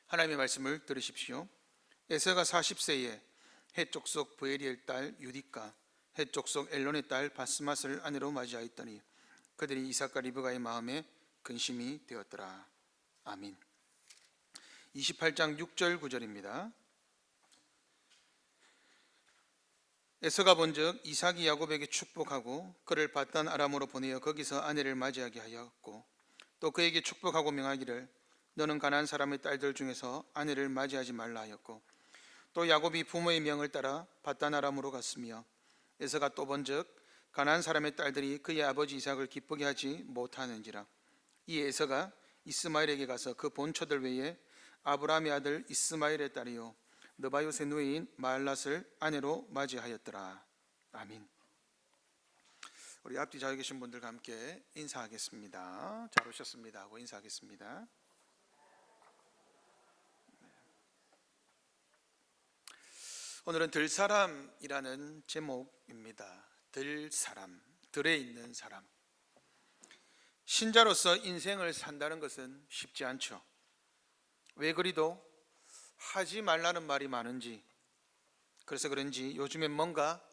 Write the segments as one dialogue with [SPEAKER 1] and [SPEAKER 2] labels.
[SPEAKER 1] 하나님의 말씀을 들으십시오. 에서가 40세에 해쪽 속 브에리엘 딸 유디카, 해쪽 속 엘론의 딸 바스맛을 아내로 맞이하였더니 그들이 이삭과 리브가의 마음에 근심이 되었더라. 아멘. 28장 6절 9절입니다. 에서가 본즉 이삭이 야곱에게 축복하고 그를 밧단 아람으로 보내어 거기서 아내를 맞이하게 하였고, 또 그에게 축복하고 명하기를 너는 가나안 사람의 딸들 중에서 아내를 맞이하지 말라 하였고, 또 야곱이 부모의 명을 따라 밧단 아람으로 갔으며, 에서가 또 본즉 가나안 사람의 딸들이 그의 아버지 이삭을 기쁘게 하지 못하는지라. 이 에서가 이스마엘에게 가서 그 본처들 외에 아브라함의 아들 이스마엘의 딸이요 느바요의 누이인 마알랏을 아내로 맞이하였더라. 아멘. 우리 앞뒤 자리에 계신 분들과 함께 인사하겠습니다. 잘 오셨습니다 하고 인사하겠습니다. 오늘은 들사람이라는 제목입니다. 들사람, 들에 있는 사람. 신자로서 인생을 산다는 것은 쉽지 않죠. 왜 그리도 하지 말라는 말이 많은지, 그래서 그런지 요즘엔 뭔가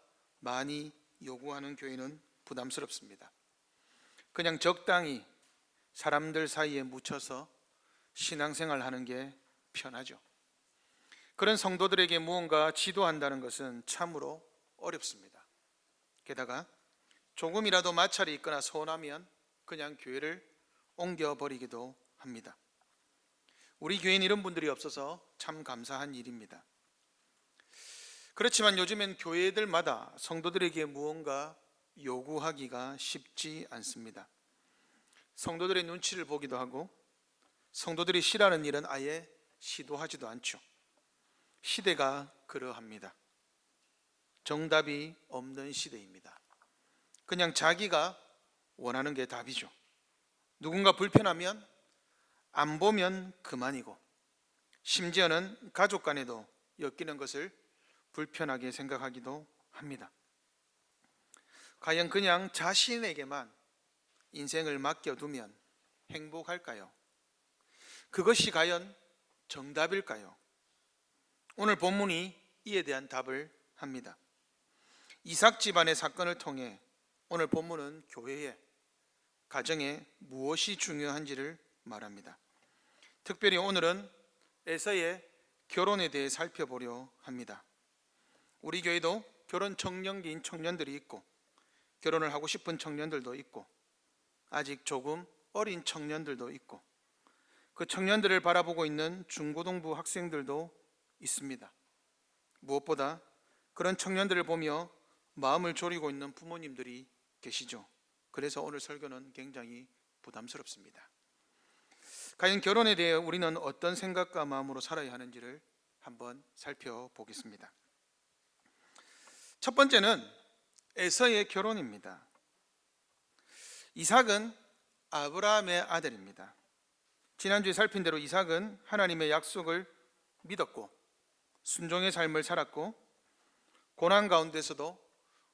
[SPEAKER 1] 많이 요구하는 교회는 부담스럽습니다. 그냥 적당히 사람들 사이에 묻혀서 신앙생활 하는 게 편하죠. 그런 성도들에게 무언가 지도한다는 것은 참으로 어렵습니다. 게다가 조금이라도 마찰이 있거나 서운하면 그냥 교회를 옮겨버리기도 합니다. 우리 교회는 이런 분들이 없어서 참 감사한 일입니다. 그렇지만 요즘엔 교회들마다 성도들에게 무언가 요구하기가 쉽지 않습니다. 성도들의 눈치를 보기도 하고 성도들이 싫어하는 일은 아예 시도하지도 않죠. 시대가 그러합니다. 정답이 없는 시대입니다. 그냥 자기가 원하는 게 답이죠. 누군가 불편하면 안 보면 그만이고, 심지어는 가족 간에도 엮이는 것을 불편하게 생각하기도 합니다. 과연 그냥 자신에게만 인생을 맡겨두면 행복할까요? 그것이 과연 정답일까요? 오늘 본문이 이에 대한 답을 합니다. 이삭 집안의 사건을 통해 오늘 본문은 교회에, 가정에 무엇이 중요한지를 말합니다. 특별히 오늘은 에서의 결혼에 대해 살펴보려 합니다. 우리 교회도 결혼 청년기인 청년들이 있고, 결혼을 하고 싶은 청년들도 있고, 아직 조금 어린 청년들도 있고, 그 청년들을 바라보고 있는 중고등부 학생들도 있습니다. 무엇보다 그런 청년들을 보며 마음을 졸이고 있는 부모님들이 계시죠. 그래서 오늘 설교는 굉장히 부담스럽습니다. 과연 결혼에 대해 우리는 어떤 생각과 마음으로 살아야 하는지를 한번 살펴보겠습니다. 첫 번째는 에서의 결혼입니다. 이삭은 아브라함의 아들입니다. 지난주에 살핀 대로 이삭은 하나님의 약속을 믿었고 순종의 삶을 살았고, 고난 가운데서도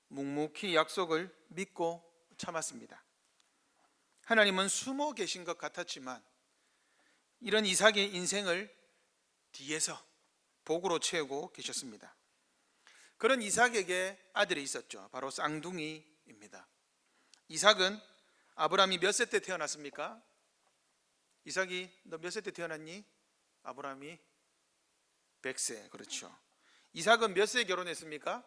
[SPEAKER 1] 묵묵히 약속을 믿고 참았습니다. 하나님은 숨어 계신 것 같았지만 이런 이삭의 인생을 뒤에서 복으로 채우고 계셨습니다. 그런 이삭에게 아들이 있었죠. 바로 쌍둥이입니다. 이삭은 아브라함이 몇 세 때 태어났습니까? 이삭이 너 몇 세 때 태어났니? 아브라함이 100세. 그렇죠. 이삭은 몇 세에 결혼했습니까?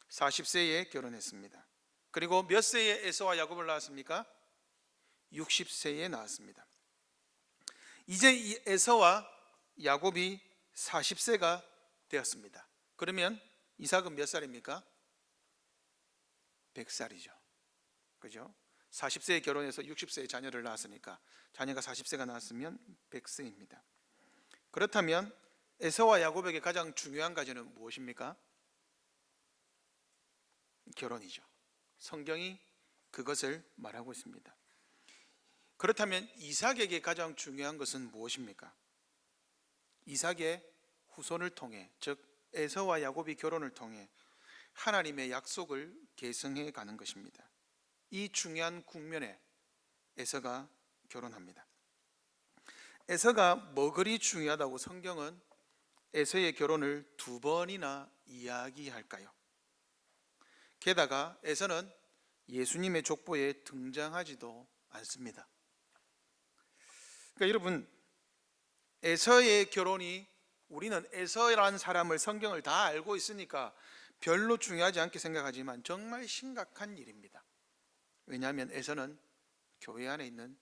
[SPEAKER 1] 40세에 결혼했습니다. 그리고 몇 세에 에서와 야곱을 낳았습니까? 60세에 낳았습니다. 이제 이 에서와 야곱이 40세가 되었습니다. 그러면 이삭은 몇 살입니까? 100살이죠. 그죠? 40세에 결혼해서 60세에 자녀를 낳았으니까 자녀가 40세가 나왔으면 100세입니다. 그렇다면 에서와 야곱에게 가장 중요한 과제는 무엇입니까? 결혼이죠. 성경이 그것을 말하고 있습니다. 그렇다면 이삭에게 가장 중요한 것은 무엇입니까? 이삭의 후손을 통해, 즉 에서와 야곱이 결혼을 통해 하나님의 약속을 계승해 가는 것입니다. 이 중요한 국면에 에서가 결혼합니다. 에서가 뭐 그리 중요하다고 성경은 에서의 결혼을 2번이나 이야기할까요? 게다가 에서는 예수님의 족보에 등장하지도 않습니다. 그러니까 여러분, 에서의 결혼이, 우리는 에서라는 사람을 성경을 다 알고 있으니까 별로 중요하지 않게 생각하지만 정말 심각한 일입니다. 왜냐하면 에서는 교회 안에 있는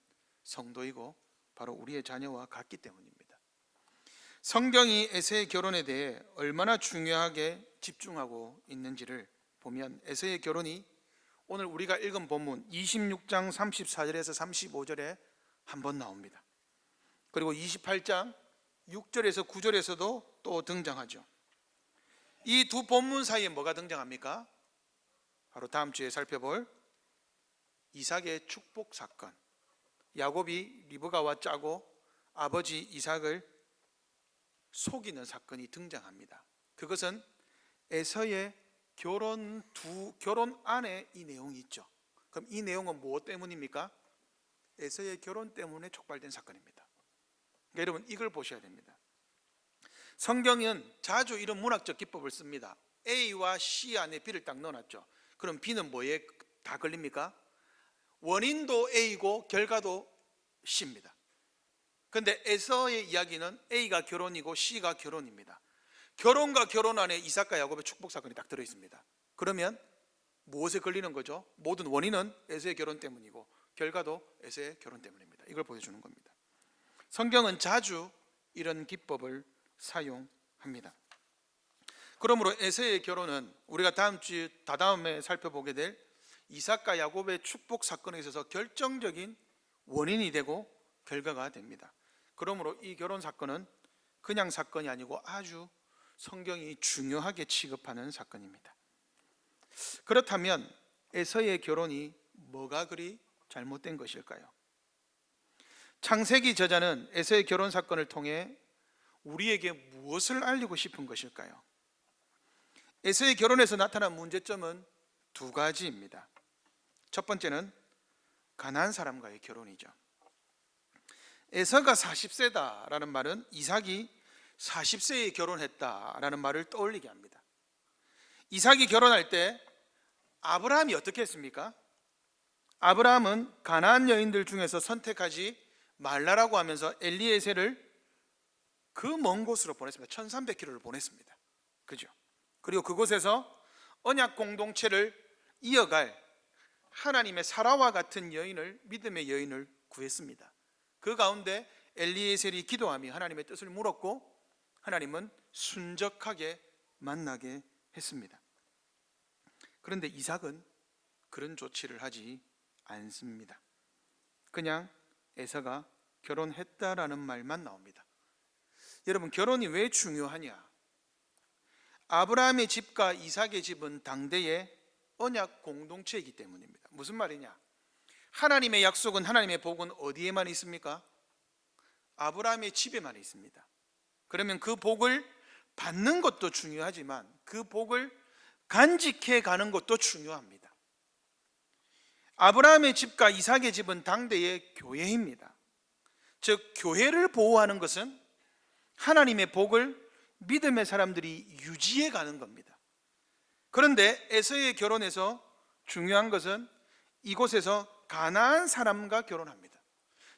[SPEAKER 1] 성도이고 바로 우리의 자녀와 같기 때문입니다. 성경이 에서의 결혼에 대해 얼마나 중요하게 집중하고 있는지를 보면 에서의 결혼이 오늘 우리가 읽은 본문 26장 34절에서 35절에 한 번 나옵니다. 그리고 28장 6절에서 9절에서도 또 등장하죠. 이 두 본문 사이에 뭐가 등장합니까? 바로 다음 주에 살펴볼 이삭의 축복 사건, 야곱이 리브가와 짜고 아버지 이삭을 속이는 사건이 등장합니다. 그것은 에서의 결혼 안에 이 내용이 있죠. 그럼 이 내용은 무엇 때문입니까? 에서의 결혼 때문에 촉발된 사건입니다. 그러니까 여러분, 이걸 보셔야 됩니다. 성경은 자주 이런 문학적 기법을 씁니다. A와 C 안에 B를 딱 넣어놨죠. 그럼 B는 뭐에 다 걸립니까? 원인도 A고 결과도 C입니다. 그런데 에서의 이야기는 A가 결혼이고 C가 결혼입니다. 결혼과 결혼 안에 이삭과 야곱의 축복 사건이 딱 들어있습니다. 그러면 무엇에 걸리는 거죠? 모든 원인은 에서의 결혼 때문이고 결과도 에서의 결혼 때문입니다. 이걸 보여주는 겁니다. 성경은 자주 이런 기법을 사용합니다. 그러므로 에서의 결혼은 우리가 다다음에 살펴보게 될 이삭과 야곱의 축복 사건에 있어서 결정적인 원인이 되고 결과가 됩니다. 그러므로 이 결혼 사건은 그냥 사건이 아니고 아주 성경이 중요하게 취급하는 사건입니다. 그렇다면 에서의 결혼이 뭐가 그리 잘못된 것일까요? 창세기 저자는 에서의 결혼 사건을 통해 우리에게 무엇을 알리고 싶은 것일까요? 에서의 결혼에서 나타난 문제점은 2가지입니다. 첫 번째는 가나안 사람과의 결혼이죠. 에서가 40세다라는 말은 이삭이 40세에 결혼했다라는 말을 떠올리게 합니다. 이삭이 결혼할 때 아브라함이 어떻게 했습니까? 아브라함은 가나안 여인들 중에서 선택하지 말라라고 하면서 엘리에셀을 그 먼 곳으로 보냈습니다. 1300km를 보냈습니다. 그죠? 그리고 그곳에서 언약 공동체를 이어갈 하나님의 사라와 같은 여인을, 믿음의 여인을 구했습니다. 그 가운데 엘리에셀이 기도하며 하나님의 뜻을 물었고 하나님은 순적하게 만나게 했습니다. 그런데 이삭은 그런 조치를 하지 않습니다. 그냥 에서가 결혼했다라는 말만 나옵니다. 여러분, 결혼이 왜 중요하냐? 아브라함의 집과 이삭의 집은 당대의 언약 공동체이기 때문입니다. 무슨 말이냐? 하나님의 약속은, 하나님의 복은 어디에만 있습니까? 아브라함의 집에만 있습니다. 그러면 그 복을 받는 것도 중요하지만 그 복을 간직해 가는 것도 중요합니다. 아브라함의 집과 이삭의 집은 당대의 교회입니다. 즉 교회를 보호하는 것은 하나님의 복을 믿음의 사람들이 유지해 가는 겁니다. 그런데 에서의 결혼에서 중요한 것은 이곳에서 가나안 사람과 결혼합니다.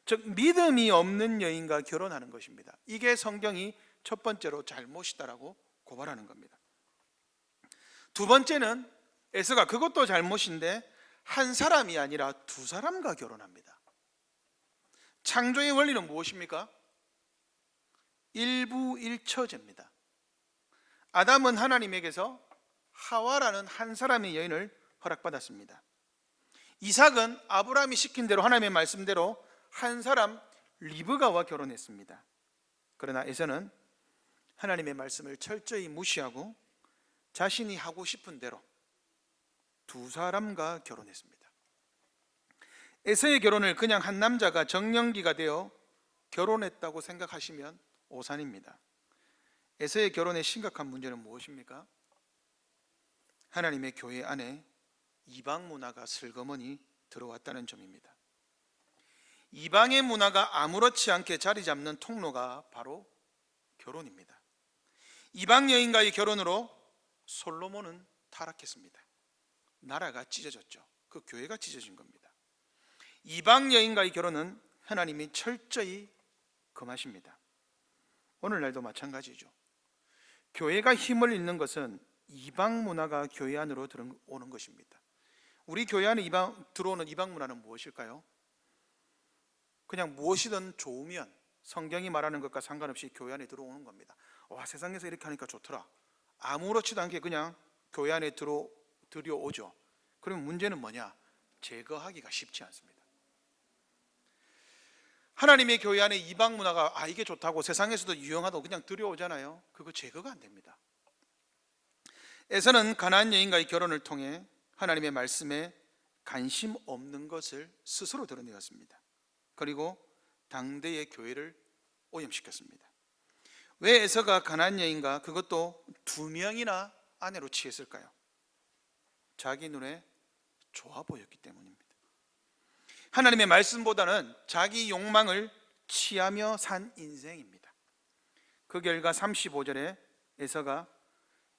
[SPEAKER 1] 즉 믿음이 없는 여인과 결혼하는 것입니다. 이게 성경이 첫 번째로 잘못이다라고 고발하는 겁니다. 두 번째는 에서가 그것도 잘못인데 한 사람이 아니라 2사람과 결혼합니다. 창조의 원리는 무엇입니까? 일부일처제입니다. 아담은 하나님에게서 하와라는 한 사람의 여인을 허락받았습니다. 이삭은 아브라함이 시킨 대로, 하나님의 말씀대로 한 사람 리브가와 결혼했습니다. 그러나 에서는 하나님의 말씀을 철저히 무시하고 자신이 하고 싶은 대로 2사람과 결혼했습니다. 에서의 결혼을 그냥 한 남자가 정년기가 되어 결혼했다고 생각하시면 오산입니다. 에서의 결혼의 심각한 문제는 무엇입니까? 하나님의 교회 안에 이방 문화가 슬그머니 들어왔다는 점입니다. 이방의 문화가 아무렇지 않게 자리 잡는 통로가 바로 결혼입니다. 이방 여인과의 결혼으로 솔로몬은 타락했습니다. 나라가 찢어졌죠. 그 교회가 찢어진 겁니다. 이방 여인과의 결혼은 하나님이 철저히 금하십니다. 오늘날도 마찬가지죠. 교회가 힘을 잃는 것은 이방 문화가 교회 안으로 들어오는 것입니다. 우리 교회 안에 들어오는 이방 문화는 무엇일까요? 그냥 무엇이든 좋으면 성경이 말하는 것과 상관없이 교회 안에 들어오는 겁니다. 와, 세상에서 이렇게 하니까 좋더라. 아무렇지도 않게 그냥 교회 안에 들여오죠. 그러면 문제는 뭐냐? 제거하기가 쉽지 않습니다. 하나님의 교회 안에 이방 문화가 이게 좋다고 세상에서도 유용하다고 그냥 들여오잖아요. 그거 제거가 안 됩니다. 에서는 가나안 여인과의 결혼을 통해 하나님의 말씀에 관심 없는 것을 스스로 드러내었습니다. 그리고 당대의 교회를 오염시켰습니다. 왜 에서가 가나안 여인과 그것도 2명이나 아내로 취했을까요? 자기 눈에 좋아 보였기 때문입니다. 하나님의 말씀보다는 자기 욕망을 취하며 산 인생입니다. 그 결과 35절에 에서가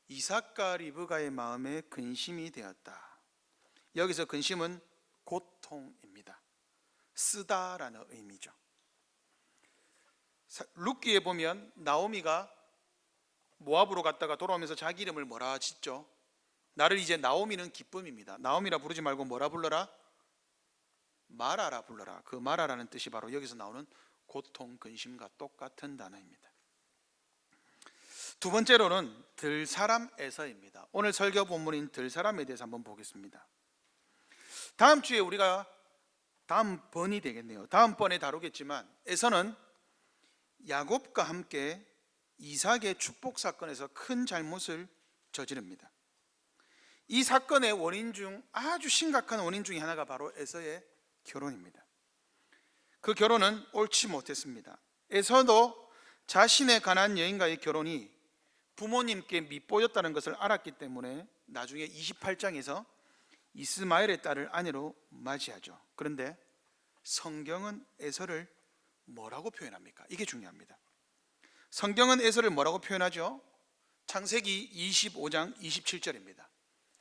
[SPEAKER 1] 이삭과 리브가의 마음에 근심이 되었다. 여기서 근심은 고통입니다. 쓰다라는 의미죠. 룻기에 보면 나오미가 모압으로 갔다가 돌아오면서 자기 이름을 뭐라 짓죠? 나를 이제 나오미는 기쁨입니다. 나오미라 부르지 말고 뭐라 불러라? 마라라 불러라. 그 마라라는 뜻이 바로 여기서 나오는 고통, 근심과 똑같은 단어입니다. 두 번째로는 들사람 에서입니다. 오늘 설교 본문인 들사람에 대해서 한번 보겠습니다. 다음 주에 우리가 다음번이 되겠네요. 다음번에 다루겠지만 에서는 야곱과 함께 이삭의 축복 사건에서 큰 잘못을 저지릅니다. 이 사건의 원인 중 아주 심각한 원인 중에 하나가 바로 에서의 결혼입니다. 그 결혼은 옳지 못했습니다. 에서도 자신의 가나안 여인과의 결혼이 부모님께 밉보였다는 것을 알았기 때문에 나중에 28장에서 이스마엘의 딸을 아내로 맞이하죠. 그런데 성경은 에서를 뭐라고 표현합니까? 이게 중요합니다. 성경은 에서를 뭐라고 표현하죠? 창세기 25장 27절입니다.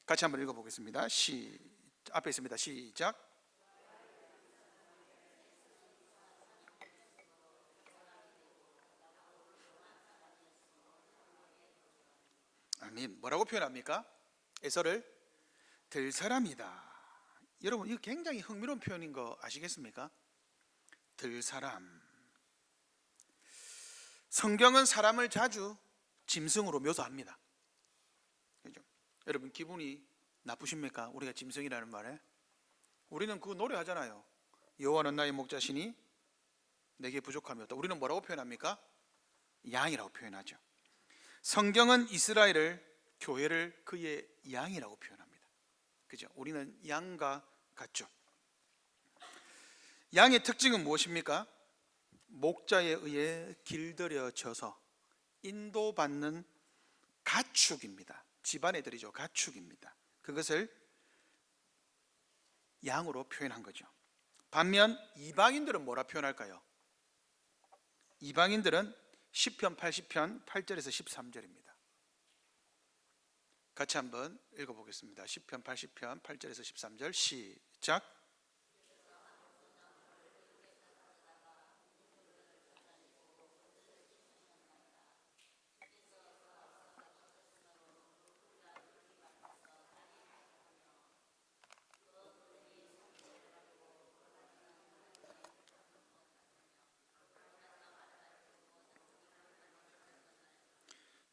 [SPEAKER 1] 같이 한번 읽어보겠습니다. 앞에 있습니다. 시작. 아멘. 뭐라고 표현합니까? 에서를 들사람이다. 여러분, 이거 굉장히 흥미로운 표현인 거 아시겠습니까? 들사람. 성경은 사람을 자주 짐승으로 묘사합니다. 그죠? 여러분, 기분이 나쁘십니까? 우리가 짐승이라는 말에 우리는 그거 노래하잖아요. 여호와는 나의 목자시니 내게 부족함이 없다. 우리는 뭐라고 표현합니까? 양이라고 표현하죠. 성경은 이스라엘을, 교회를 그의 양이라고 표현합니다. 그죠? 우리는 양과 같죠. 양의 특징은 무엇입니까? 목자에 의해 길들여져서 인도받는 가축입니다. 집안애들이죠. 가축입니다. 그것을 양으로 표현한 거죠. 반면 이방인들은 뭐라 표현할까요? 이방인들은 시편 80편 8절에서 13절입니다. 같이 한번 읽어보겠습니다. 시편 80편 8절에서 13절 시작.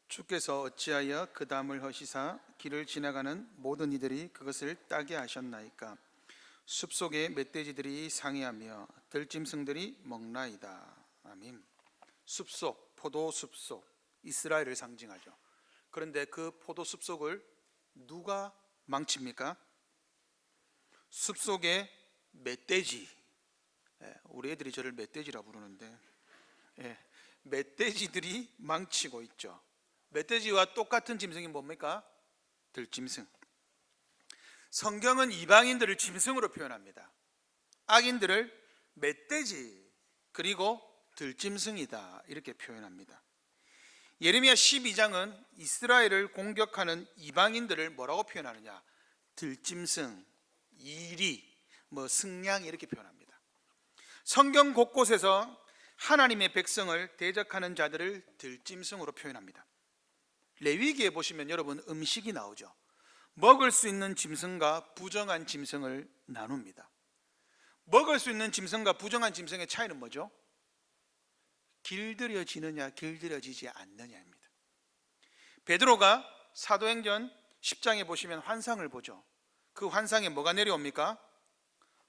[SPEAKER 1] 주께서 어찌하여 그 담을 허시사 길을 지나가는 모든 이들이 그것을 따게 하셨나이까. 숲속에 멧돼지들이 상해하며 들짐승들이 먹나이다. 아멘. 숲속, 포도숲 속, 이스라엘을 상징하죠. 그런데 그 포도숲 속을 누가 망칩니까? 숲속에 멧돼지, 우리 애들이 저를 멧돼지라 부르는데 멧돼지들이 망치고 있죠. 멧돼지와 똑같은 짐승이 뭡니까? 들짐승. 성경은 이방인들을 짐승으로 표현합니다. 악인들을 멧돼지, 그리고 들짐승이다 이렇게 표현합니다. 예레미야 12장은 이스라엘을 공격하는 이방인들을 뭐라고 표현하느냐? 들짐승, 이리, 승냥 이렇게 표현합니다. 성경 곳곳에서 하나님의 백성을 대적하는 자들을 들짐승으로 표현합니다. 레위기에 보시면 여러분 음식이 나오죠. 먹을 수 있는 짐승과 부정한 짐승을 나눕니다. 먹을 수 있는 짐승과 부정한 짐승의 차이는 뭐죠? 길들여지느냐 길들여지지 않느냐입니다. 베드로가 사도행전 10장에 보시면 환상을 보죠. 그 환상에 뭐가 내려옵니까?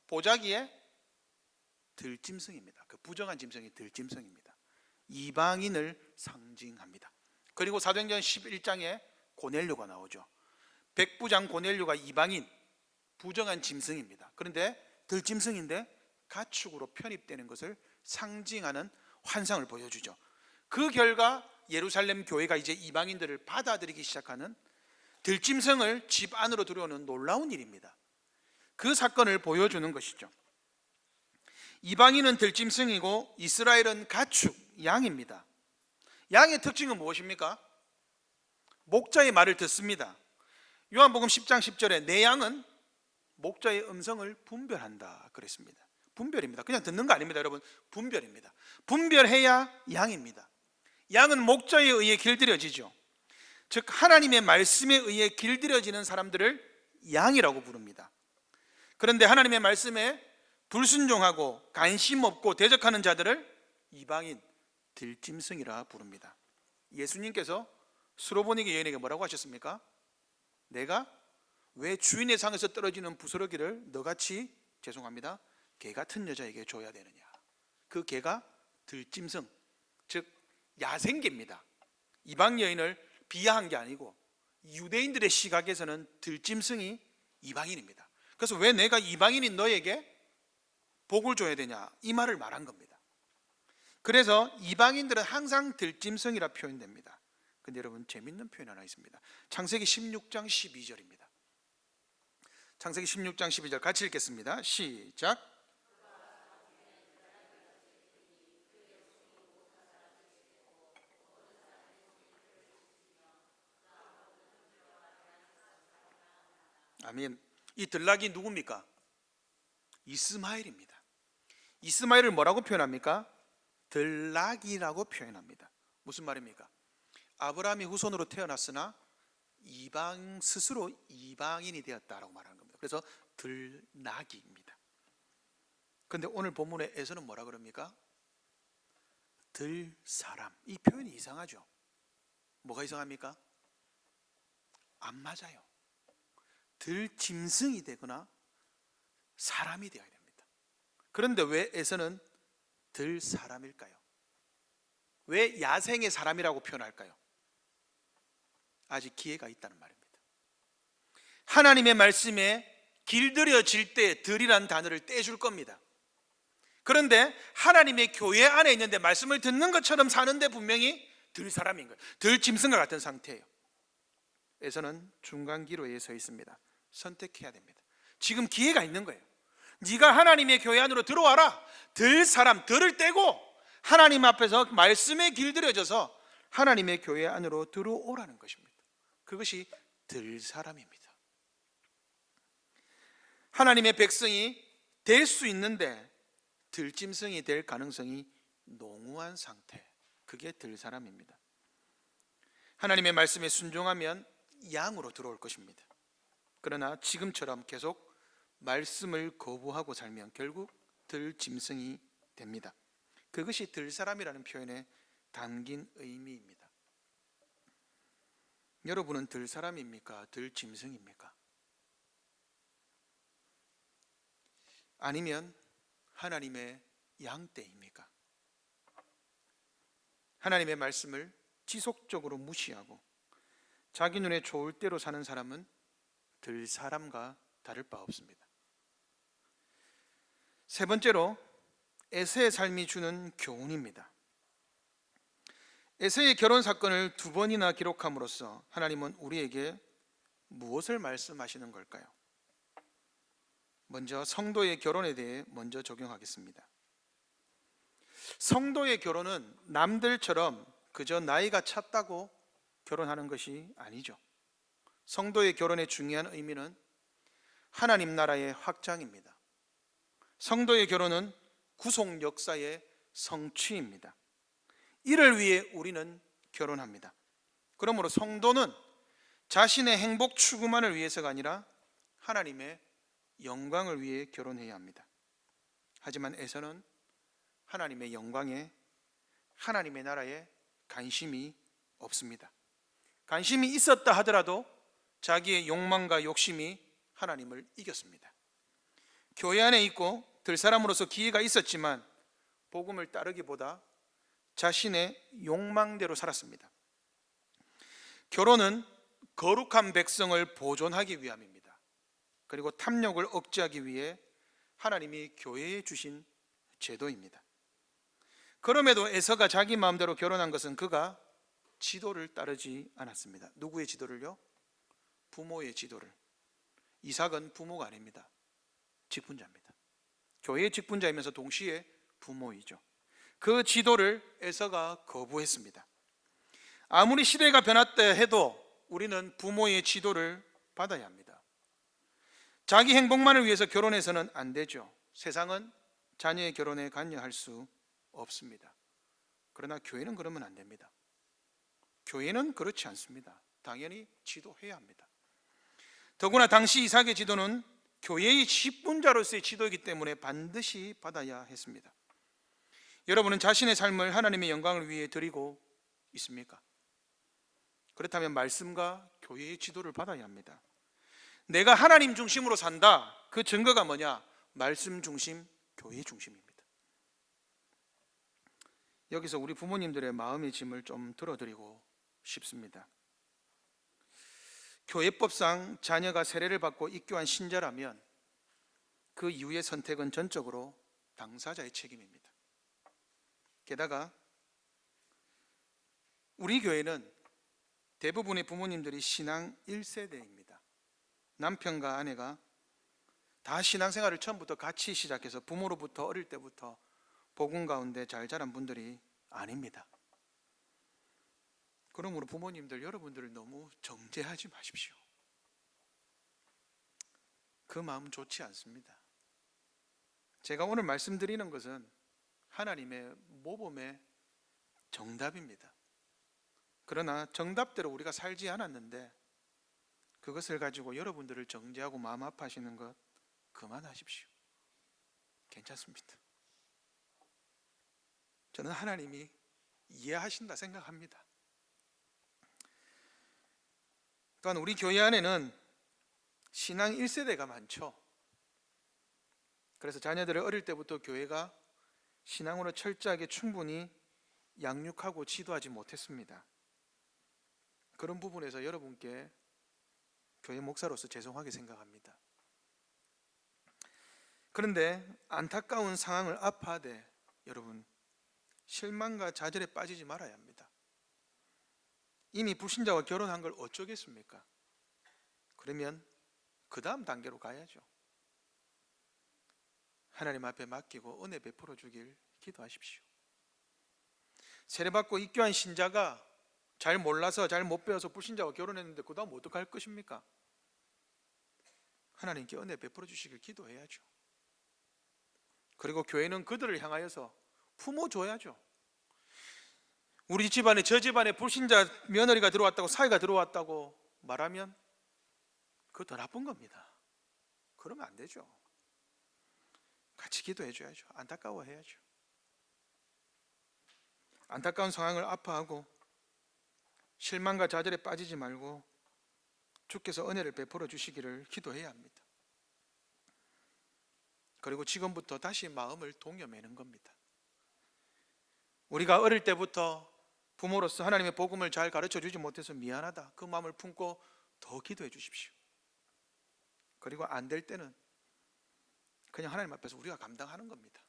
[SPEAKER 1] 보자기에 들짐승입니다. 그 부정한 짐승이 들짐승입니다. 이방인을 상징합니다. 그리고 사도행전 11장에 고넬료가 나오죠. 백부장 고넬료가 이방인, 부정한 짐승입니다. 그런데 들짐승인데 가축으로 편입되는 것을 상징하는 환상을 보여주죠. 그 결과 예루살렘 교회가 이제 이방인들을 받아들이기 시작하는, 들짐승을 집 안으로 들여오는 놀라운 일입니다. 그 사건을 보여주는 것이죠. 이방인은 들짐승이고 이스라엘은 가축, 양입니다. 양의 특징은 무엇입니까? 목자의 말을 듣습니다. 요한복음 10장 10절에 내 양은 목자의 음성을 분별한다 그랬습니다. 분별입니다. 그냥 듣는 거 아닙니다, 여러분. 분별입니다. 분별해야 양입니다. 양은 목자에 의해 길들여지죠. 즉 하나님의 말씀에 의해 길들여지는 사람들을 양이라고 부릅니다. 그런데 하나님의 말씀에 불순종하고 관심 없고 대적하는 자들을 이방인, 들짐승이라 부릅니다. 예수님께서 수로보니게 여인에게 뭐라고 하셨습니까? 내가 왜 주인의 상에서 떨어지는 부스러기를 너같이, 죄송합니다, 개 같은 여자에게 줘야 되느냐? 그 개가 들짐승, 즉 야생개입니다. 이방 여인을 비하한 게 아니고 유대인들의 시각에서는 들짐승이 이방인입니다. 그래서 왜 내가 이방인인 너에게 복을 줘야 되냐, 이 말을 말한 겁니다. 그래서 이방인들은 항상 들짐승이라 표현됩니다. 근데 여러분 재밌는 표현 하나 있습니다. 창세기 16장 12절입니다. 창세기 16장 12절 같이 읽겠습니다. 시작. 아멘. 이 들락이 누굽니까? 이스마엘입니다. 이스마엘을 뭐라고 표현합니까? 들락이라고 표현합니다. 무슨 말입니까? 아브라함이 후손으로 태어났으나 이방 스스로 이방인이 되었다라고 말하는 겁니다. 그래서 들락이입니다. 그런데 오늘 본문에서는 뭐라 그럽니까? 들사람. 이 표현이 이상하죠. 뭐가 이상합니까? 안 맞아요. 들짐승이 되거나 사람이 되어야 됩니다. 그런데 왜 에서는 들사람일까요? 왜 야생의 사람이라고 표현할까요? 아직 기회가 있다는 말입니다. 하나님의 말씀에 길들여질 때 들이란 단어를 떼줄 겁니다. 그런데 하나님의 교회 안에 있는데 말씀을 듣는 것처럼 사는데 분명히 들사람인 거예요. 들짐승과 같은 상태예요. 에서는 중간기로에 서 있습니다. 선택해야 됩니다. 지금 기회가 있는 거예요. 네가 하나님의 교회 안으로 들어와라. 들사람, 들을 떼고 하나님 앞에서 말씀에 길들여져서 하나님의 교회 안으로 들어오라는 것입니다. 그것이 들사람입니다. 하나님의 백성이 될 수 있는데 들짐승이 될 가능성이 농후한 상태, 그게 들사람입니다. 하나님의 말씀에 순종하면 양으로 들어올 것입니다. 그러나 지금처럼 계속 말씀을 거부하고 살면 결국 들짐승이 됩니다. 그것이 들사람이라는 표현에 담긴 의미입니다. 여러분은 들사람입니까? 들짐승입니까? 아니면 하나님의 양떼입니까? 하나님의 말씀을 지속적으로 무시하고 자기 눈에 좋을 대로 사는 사람은 들사람과 다를 바 없습니다. 세 번째로 에세의 삶이 주는 교훈입니다. 에세의 결혼 사건을 2번이나 기록함으로써 하나님은 우리에게 무엇을 말씀하시는 걸까요? 먼저 성도의 결혼에 대해 먼저 적용하겠습니다. 성도의 결혼은 남들처럼 그저 나이가 찼다고 결혼하는 것이 아니죠. 성도의 결혼의 중요한 의미는 하나님 나라의 확장입니다. 성도의 결혼은 구속 역사의 성취입니다. 이를 위해 우리는 결혼합니다. 그러므로 성도는 자신의 행복 추구만을 위해서가 아니라 하나님의 영광을 위해 결혼해야 합니다. 하지만 에서는 하나님의 영광에, 하나님의 나라에 관심이 없습니다. 관심이 있었다 하더라도 자기의 욕망과 욕심이 하나님을 이겼습니다. 교회 안에 있고 들사람으로서 기회가 있었지만 복음을 따르기보다 자신의 욕망대로 살았습니다. 결혼은 거룩한 백성을 보존하기 위함입니다. 그리고 탐욕을 억제하기 위해 하나님이 교회에 주신 제도입니다. 그럼에도 에서가 자기 마음대로 결혼한 것은 그가 지도를 따르지 않았습니다. 누구의 지도를요? 부모의 지도를. 이삭은 부모가 아닙니다. 직분자입니다. 교회의 직분자이면서 동시에 부모이죠. 그 지도를 에서가 거부했습니다. 아무리 시대가 변했다 해도 우리는 부모의 지도를 받아야 합니다. 자기 행복만을 위해서 결혼해서는 안 되죠. 세상은 자녀의 결혼에 관여할 수 없습니다. 그러나 교회는 그러면 안 됩니다. 교회는 그렇지 않습니다. 당연히 지도해야 합니다. 더구나 당시 이삭의 지도는 교회의 직분자로서의 지도이기 때문에 반드시 받아야 했습니다. 여러분은 자신의 삶을 하나님의 영광을 위해 드리고 있습니까? 그렇다면 말씀과 교회의 지도를 받아야 합니다. 내가 하나님 중심으로 산다. 그 증거가 뭐냐? 말씀 중심, 교회 중심입니다. 여기서 우리 부모님들의 마음의 짐을 좀 들어드리고 싶습니다. 교회법상 자녀가 세례를 받고 입교한 신자라면 그 이후의 선택은 전적으로 당사자의 책임입니다. 게다가 우리 교회는 대부분의 부모님들이 신앙 1세대입니다. 남편과 아내가 다 신앙생활을 처음부터 같이 시작해서 부모로부터 어릴 때부터 복음 가운데 잘 자란 분들이 아닙니다. 그러므로 부모님들, 여러분들을 너무 정죄하지 마십시오. 그 마음 좋지 않습니다. 제가 오늘 말씀드리는 것은 하나님의 모범의 정답입니다. 그러나 정답대로 우리가 살지 않았는데 그것을 가지고 여러분들을 정죄하고 마음 아파하시는 것 그만하십시오. 괜찮습니다. 저는 하나님이 이해하신다 생각합니다. 또한 우리 교회 안에는 신앙 1세대가 많죠. 그래서 자녀들을 어릴 때부터 교회가 신앙으로 철저하게 충분히 양육하고 지도하지 못했습니다. 그런 부분에서 여러분께 교회 목사로서 죄송하게 생각합니다. 그런데 안타까운 상황을 아파하되 여러분 실망과 좌절에 빠지지 말아야 합니다. 이미 불신자와 결혼한 걸 어쩌겠습니까? 그러면 그 다음 단계로 가야죠. 하나님 앞에 맡기고 은혜 베풀어 주길 기도하십시오. 세례받고 입교한 신자가 잘 몰라서 잘 못 배워서 불신자와 결혼했는데 그 다음 어떡할 것입니까? 하나님께 은혜 베풀어 주시길 기도해야죠. 그리고 교회는 그들을 향하여서 품어줘야죠. 우리 집안에 저 집안에 불신자 며느리가 들어왔다고, 사위가 들어왔다고 말하면 그거 더 나쁜 겁니다. 그러면 안 되죠. 같이 기도해 줘야죠. 안타까워해야죠. 안타까운 상황을 아파하고 실망과 좌절에 빠지지 말고 주께서 은혜를 베풀어 주시기를 기도해야 합니다. 그리고 지금부터 다시 마음을 동여매는 겁니다. 우리가 어릴 때부터 부모로서 하나님의 복음을 잘 가르쳐 주지 못해서 미안하다, 그 마음을 품고 더 기도해 주십시오. 그리고 안 될 때는 그냥 하나님 앞에서 우리가 감당하는 겁니다.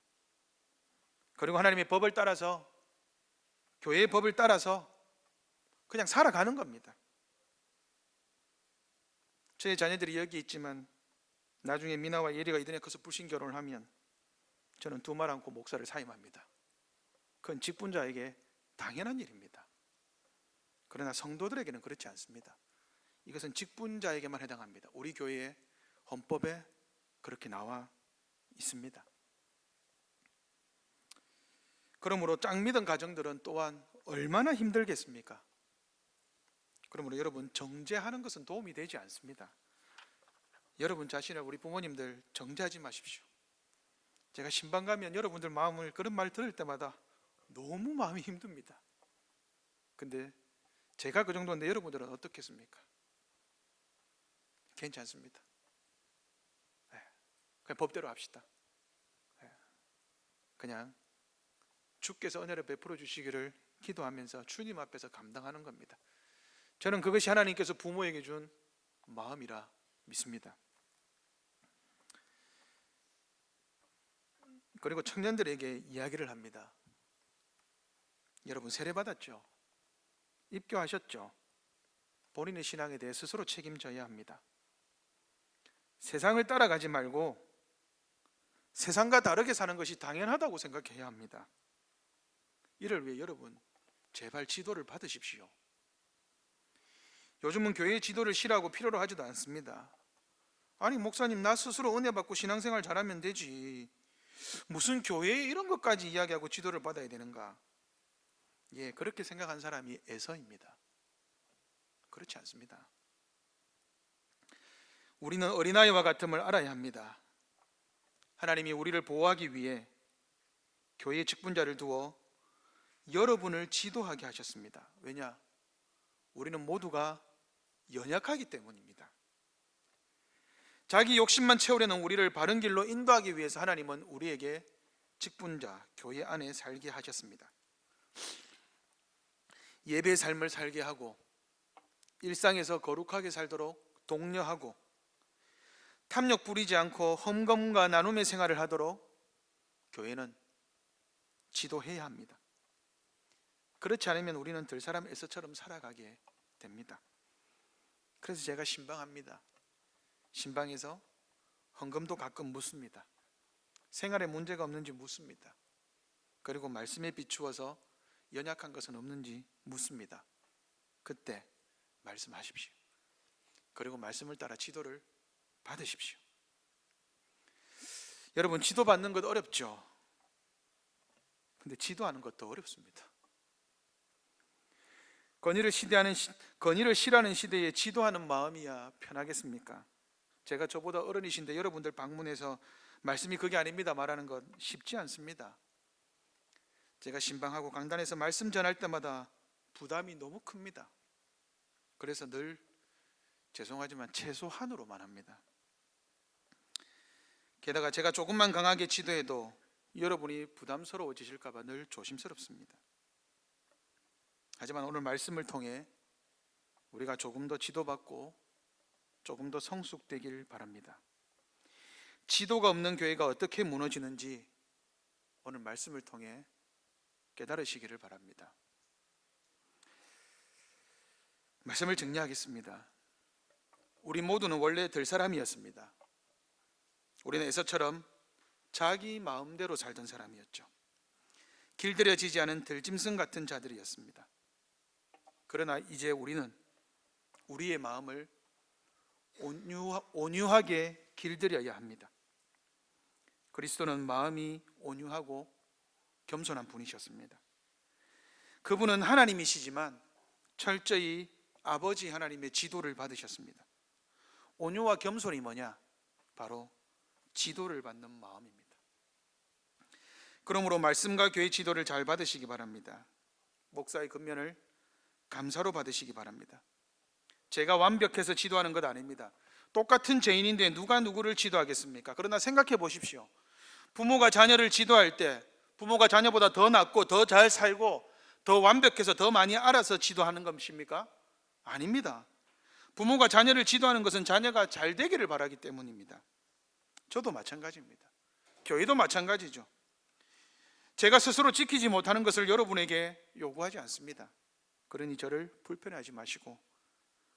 [SPEAKER 1] 그리고 하나님의 법을 따라서, 교회의 법을 따라서 그냥 살아가는 겁니다. 저희 자녀들이 여기 있지만 나중에 미나와 예리가 이든에 커서 불신 결혼을 하면 저는 두말 않고 목사를 사임합니다. 그건 직분자에게 당연한 일입니다. 그러나 성도들에게는 그렇지 않습니다. 이것은 직분자에게만 해당합니다. 우리 교회의 헌법에 그렇게 나와 있습니다. 그러므로 짝 믿은 가정들은 또한 얼마나 힘들겠습니까? 그러므로 여러분, 정죄하는 것은 도움이 되지 않습니다. 여러분 자신을, 우리 부모님들 정죄하지 마십시오. 제가 신방 가면 여러분들 마음을, 그런 말 들을 때마다 너무 마음이 힘듭니다. 근데 제가 그 정도인데 여러분들은 어떻겠습니까? 괜찮습니다. 그냥 법대로 합시다. 그냥 주께서 은혜를 베풀어 주시기를 기도하면서 주님 앞에서 감당하는 겁니다. 저는 그것이 하나님께서 부모에게 준 마음이라 믿습니다. 그리고 청년들에게 이야기를 합니다. 여러분, 세례 받았죠? 입교하셨죠? 본인의 신앙에 대해 스스로 책임져야 합니다. 세상을 따라가지 말고 세상과 다르게 사는 것이 당연하다고 생각해야 합니다. 이를 위해 여러분, 제발 지도를 받으십시오. 요즘은 교회의 지도를 싫어하고 필요로 하지도 않습니다. 아니, 목사님, 나 스스로 은혜 받고 신앙생활 잘하면 되지, 무슨 교회에 이런 것까지 이야기하고 지도를 받아야 되는가? 예, 그렇게 생각한 사람이 에서입니다. 그렇지 않습니다. 우리는 어린아이와 같음을 알아야 합니다. 하나님이 우리를 보호하기 위해 교회의 직분자를 두어 여러분을 지도하게 하셨습니다. 왜냐? 우리는 모두가 연약하기 때문입니다. 자기 욕심만 채우려는 우리를 바른 길로 인도하기 위해서 하나님은 우리에게 직분자, 교회 안에 살게 하셨습니다. 예배의 삶을 살게 하고 일상에서 거룩하게 살도록 독려하고 탐욕 부리지 않고 험금과 나눔의 생활을 하도록 교회는 지도해야 합니다. 그렇지 않으면 우리는 들사람 에서처럼 살아가게 됩니다. 그래서 제가 신방합니다. 신방에서 헌금도 가끔 묻습니다. 생활에 문제가 없는지 묻습니다. 그리고 말씀에 비추어서 연약한 것은 없는지 묻습니다. 그때 말씀하십시오. 그리고 말씀을 따라 지도를 받으십시오. 여러분, 지도받는 것 어렵죠? 근데 지도하는 것도 어렵습니다. 건의를 싫어하는 시대에 지도하는 마음이야 편하겠습니까? 제가 저보다 어른이신데 여러분들 방문해서 말씀이 그게 아닙니다 말하는 건 쉽지 않습니다. 제가 신방하고 강단에서 말씀 전할 때마다 부담이 너무 큽니다. 그래서 늘 죄송하지만 최소한으로만 합니다. 게다가 제가 조금만 강하게 지도해도 여러분이 부담스러워지실까 봐 늘 조심스럽습니다. 하지만 오늘 말씀을 통해 우리가 조금 더 지도받고 조금 더 성숙되길 바랍니다. 지도가 없는 교회가 어떻게 무너지는지 오늘 말씀을 통해 깨달으시기를 바랍니다. 말씀을 정리하겠습니다. 우리 모두는 원래 될 사람이었습니다. 우리는 에서처럼 자기 마음대로 살던 사람이었죠. 길들여지지 않은 들짐승 같은 자들이었습니다. 그러나 이제 우리는 우리의 마음을 온유하게 길들여야 합니다. 그리스도는 마음이 온유하고 겸손한 분이셨습니다. 그분은 하나님이시지만 철저히 아버지 하나님의 지도를 받으셨습니다. 온유와 겸손이 뭐냐? 바로 지도를 받는 마음입니다. 그러므로 말씀과 교회 지도를 잘 받으시기 바랍니다. 목사의 근면을 감사로 받으시기 바랍니다. 제가 완벽해서 지도하는 것 아닙니다. 똑같은 죄인인데 누가 누구를 지도하겠습니까? 그러나 생각해 보십시오. 부모가 자녀를 지도할 때 부모가 자녀보다 더 낫고 더 잘 살고 더 완벽해서 더 많이 알아서 지도하는 것입니까? 아닙니다. 부모가 자녀를 지도하는 것은 자녀가 잘 되기를 바라기 때문입니다. 저도 마찬가지입니다. 교회도 마찬가지죠. 제가 스스로 지키지 못하는 것을 여러분에게 요구하지 않습니다. 그러니 저를 불편해하지 마시고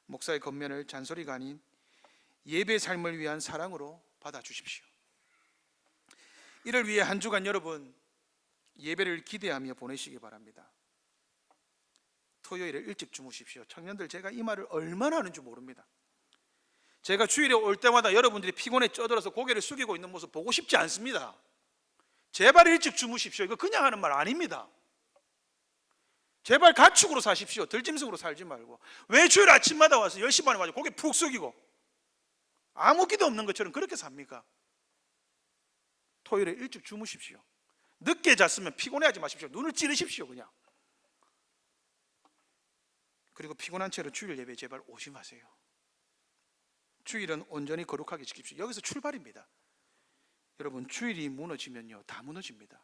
[SPEAKER 1] 목사의 권면을 잔소리가 아닌 예배 삶을 위한 사랑으로 받아주십시오. 이를 위해 한 주간 여러분 예배를 기대하며 보내시기 바랍니다. 토요일에 일찍 주무십시오. 청년들, 제가 이 말을 얼마나 하는지 모릅니다. 제가 주일에 올 때마다 여러분들이 피곤에 쪄들어서 고개를 숙이고 있는 모습 보고 싶지 않습니다. 제발 일찍 주무십시오. 이거 그냥 하는 말 아닙니다. 제발 가축으로 사십시오. 들짐승으로 살지 말고. 왜 주일 아침마다 와서 10시 반에 와서 고개 푹 숙이고 아무 기도 없는 것처럼 그렇게 삽니까? 토요일에 일찍 주무십시오. 늦게 잤으면 피곤해하지 마십시오. 눈을 찌르십시오 그냥. 그리고 피곤한 채로 주일 예배 제발 오지 마세요. 주일은 온전히 거룩하게 지킵시오. 여기서 출발입니다. 여러분, 주일이 무너지면요 다 무너집니다.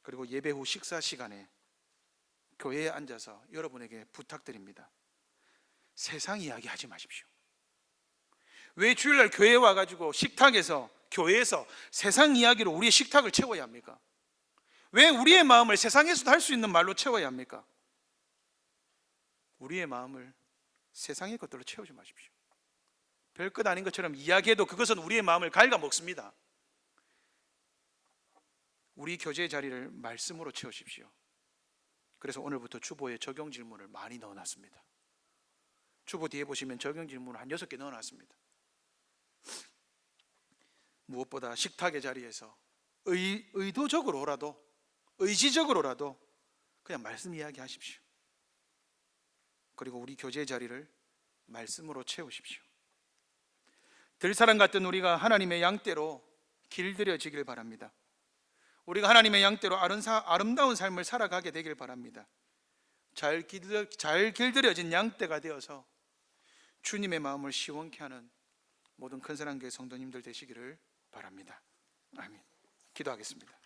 [SPEAKER 1] 그리고 예배 후 식사 시간에 교회에 앉아서 여러분에게 부탁드립니다. 세상 이야기 하지 마십시오. 왜 주일날 교회에 와가지고 식탁에서, 교회에서 세상 이야기로 우리의 식탁을 채워야 합니까? 왜 우리의 마음을 세상에서도 할 수 있는 말로 채워야 합니까? 우리의 마음을 세상의 것들로 채우지 마십시오. 별것 아닌 것처럼 이야기해도 그것은 우리의 마음을 갉아먹습니다. 우리 교제의 자리를 말씀으로 채우십시오. 그래서 오늘부터 주보에 적용 질문을 많이 넣어놨습니다. 주보 뒤에 보시면 적용 질문을 한 6개 넣어놨습니다. 무엇보다 식탁의 자리에서 의도적으로라도, 의지적으로라도 그냥 말씀 이야기하십시오. 그리고 우리 교제의 자리를 말씀으로 채우십시오. 들사람 같은 우리가 하나님의 양떼로 길들여지길 바랍니다. 우리가 하나님의 양떼로 아름다운 삶을 살아가게 되길 바랍니다. 잘 길들여진 양떼가 되어서 주님의 마음을 시원케 하는 모든 큰사랑교회 성도님들 되시기를 바랍니다. 아멘. 기도하겠습니다.